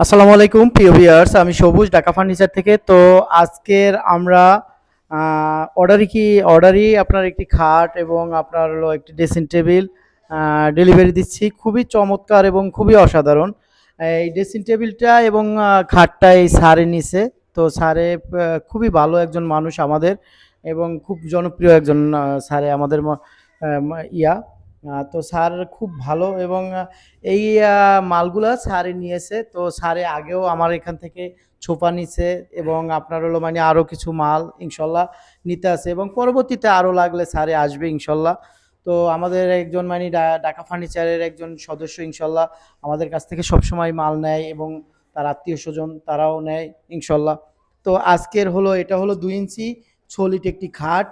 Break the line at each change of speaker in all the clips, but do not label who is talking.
আসসালামু আলাইকুম প্রিয় ভিউয়ার্স, আমি সবুজ ঢাকা ফার্নিচার থেকে। তো আজকের আমরা অর্ডারই আপনার একটি খাট এবং আপনার হলো একটি ড্রেসিং টেবিল ডেলিভারি দিচ্ছি। খুবই চমৎকার এবং খুবই অসাধারণ এই ড্রেসিং টেবিলটা এবং খাটটা এই স্যারে নিছে। তো স্যারে খুবই ভালো একজন মানুষ আমাদের এবং খুব জনপ্রিয় একজন স্যারে আমাদের ইয়া তো স্যার খুব ভালো এবং এই মালগুলা স্যারে নিয়েছে। তো স্যারে আগেও আমার এখান থেকে ছোপা নিছে এবং আপনার হলো মানে আরও কিছু মাল ইনশাল্লাহ নিতে আছে এবং পরবর্তীতে আরও লাগলে স্যারে আসবে ইনশাল্লাহ। তো আমাদের একজন মানে ঢাকা ফার্নিচারের একজন সদস্য ইনশাল্লাহ আমাদের কাছ থেকে সবসময় মাল নেয় এবং তার আত্মীয় স্বজন তারাও নেয় ইনশাল্লাহ। তো আজকের হলো এটা হলো 2 ইঞ্চি সলিড একটি খাট,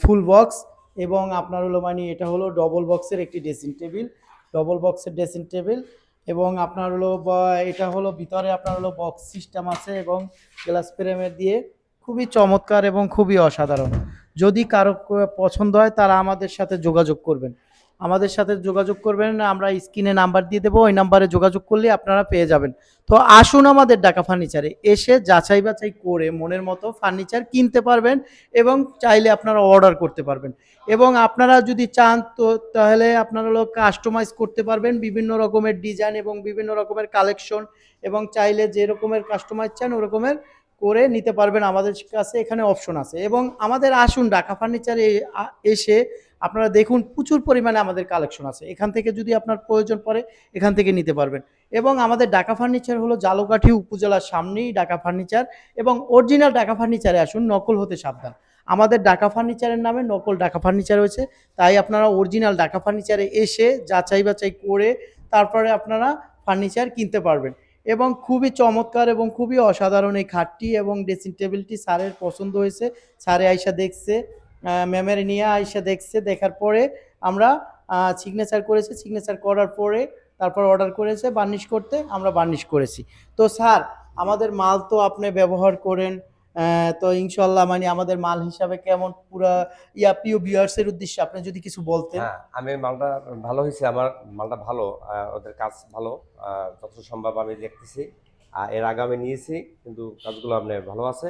ফুল বক্স এবং আপনার হলো মানে এটা হলো ডবল বক্সের একটি ড্রেসিং টেবিল, ডবল বক্সের ড্রেসিং টেবিল এবং আপনার হলো এটা হলো ভিতরে আপনার হলো বক্স সিস্টেম আছে এবং গ্লাস ফ্রেমের দিয়ে খুবই চমৎকার এবং খুবই অসাধারণ। যদি কারো পছন্দ হয় তারা আমাদের সাথে যোগাযোগ করবেন, আমরা স্ক্রিনে নাম্বার দিয়ে দেবো, ওই নাম্বারে যোগাযোগ করলে আপনারা পেয়ে যাবেন। তো আসুন আমাদের ঢাকা ফার্নিচারে এসে যাচাই বাছাই করে মনের মতো ফার্নিচার কিনতে পারবেন এবং চাইলে আপনারা অর্ডার করতে পারবেন এবং আপনারা যদি চান তো তাহলে আপনারা হলো কাস্টমাইজ করতে পারবেন বিভিন্ন রকমের ডিজাইন এবং বিভিন্ন রকমের কালেকশন এবং চাইলে যে রকমের কাস্টমাইজ চান ওরকমের করে নিতে পারবেন। আমাদের কাছে এখানে অপশন আছে এবং আমাদের আসুন ঢাকা ফার্নিচারে এসে আপনারা দেখুন প্রচুর পরিমাণে আমাদের কালেকশন আছে। এখান থেকে যদি আপনার প্রয়োজন পড়ে এখান থেকে নিতে পারবেন এবং আমাদের ঢাকা ফার্নিচার হলো জালকাঠি উপজেলার সামনেই ঢাকা ফার্নিচার এবং অরিজিনাল ঢাকা ফার্নিচারে আসুন, নকল হতে সাবধান। আমাদের ঢাকা ফার্নিচারের নামে নকল ঢাকা ফার্নিচার হয়েছে, তাই আপনারা অরিজিনাল ঢাকা ফার্নিচারে এসে যাচাই বাছাই করে তারপরে আপনারা ফার্নিচার কিনতে পারবেন এবং খুবই চমৎকার এবং খুবই অসাধারণ এই খাটটি এবং ড্রেসিং টেবিলটি স্যারের পছন্দ হয়েছে। স্যারে আইসা দেখছে, ম্যামের নিয়ে আইসা দেখছে, দেখার পরে আমরা সিগনেচার করেছি, সিগনেচার করার পরে তারপর অর্ডার করেছে বার্নিশ করতে, আমরা বার্নিশ করেছি। তো স্যার আমাদের মাল তো আপনি ব্যবহার করেন, তো ইনশাল্লাহ মানে আমাদের মাল হিসাবে কেমন পুরা প্রিয় ভিউয়ার্সের উদ্দেশ্যে আপনি যদি কিছু বলতেন।
হ্যাঁ, আমি মালটা ভালো হইছে। আমার মালটা ভালো। ওদের কাজ ভালো। যতটা সম্ভব আমি দেখতেছি। এর আগে আমি নিয়েছি কিন্তু কাজগুলো আপনার ভালো আছে।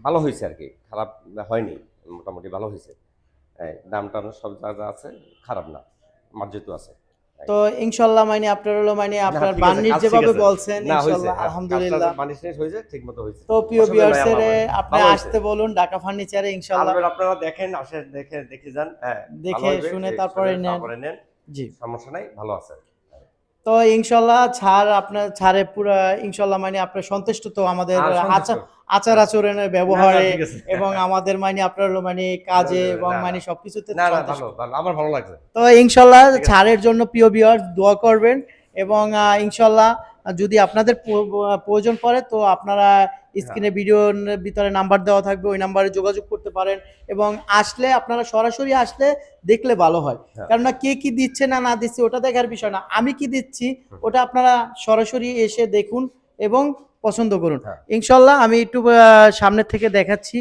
ভালো হইছে আরকি। খারাপ হয়নি। মোটামুটি ভালো হইছে। দাম-টাম সব যা আছে খারাপ না। মার্জিত আছে।
তো ইনশাল্লাহ মানে আপনার হলো মানে
না,
আপনার
ঠিক আছে,
বার্নিশ
কাজ ঠিক
যেভাবে
আছে।
বলছেন
না হইছে।
ইনশাল্লাহ
হ্যাঁ, কাজটা
আলহামদুলিল্লাহ।
বানিশ হইছে, ঠিকমতো হইছে।
তো প্রিয়
অসুবিধা নাই
ভিউয়ার্সের
আমার।
আপনি
ভালো হইছে।
আসতে বলুন ঢাকা ফার্নিচারে ইনশাল্লাহ,
আসবেন আপনারা দেখেন, আসেন দেখে যান। হ্যাঁ, ভালো
দেখে
হইবে।
শুনে তারপরে
শুনেন
নেন।
তারপরে নেন।
জি।
সমস্যা নাই, ভালো আছে।
তো ইনশাল্লাহ ছাড় আপনার ছাড়ে পুরা ইনশাল্লাহ মানে আপনার সন্তুষ্ট তো আমাদের
সন্তুষ্ট।
আচার
হ্যাঁ।
আচরণের
না,
ব্যবহারে
ঠিক আছে।
এবং আমাদের মানে আপনার হলো মানে কাজে এবং
না,
মানে সবকিছুতে
না,
সন্তুষ্ট।
ভালো, ভালো। আমার ভালো লাগছে।
তো ইনশাল্লাহ
ঠিক আছে।
ছাড়ের জন্য প্রিয় ভিউয়ার্স দোয়া করবেন এবং ইনশাল্লাহ যদি আপনাদের প্রয়োজন পড়ে তো আপনারা
হ্যাঁ,
স্ক্রিনে ভিডিওর ভিতরে নাম্বার দেওয়া থাকবে, ওই নাম্বারে যোগাযোগ করতে পারেন এবং আসলে আপনারা সরাসরি আসলে দেখলে ভালো হয়।
হ্যাঁ।
কেননা কে কি দিচ্ছে না না দিচ্ছে ওটা দেখার বিষয় না, আমি কি দিচ্ছি
হুম,
ওটা আপনারা সরাসরি এসে দেখুন এবং পছন্দ করুন।
হ্যাঁ।
ইনশাল্লাহ আমি একটু সামনের থেকে দেখাচ্ছি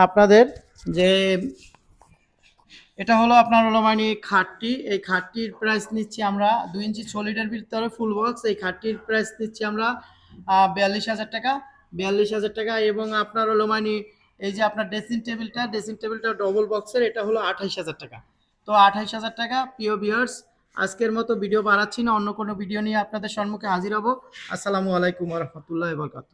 আপনাদের যে এটা হলো আপনার হলো মানে খাটটি, এই খাটটির প্রাইস নিচ্ছি আমরা 2 ইঞ্চি সলিডের ভিতরে ফুল বক্স, এই খাটটির প্রাইস নিচ্ছি আমরা 42,000 টাকা, 42,000 টাকা এবং আপনার হলো মানে এই যে আপনার ড্রেসিং টেবিলটা ডবল বক্সের, এটা হলো 28,000 টাকা। তো 28,000 টাকা প্রিয় ভিউয়ার্স, আজকের মতো ভিডিও বাড়াচ্ছি না, অন্য কোনো ভিডিও নিয়ে আপনাদের সম্মুখে হাজির হব। আসসালামু আলাইকুম রহমতুল্লাহ বরকাত।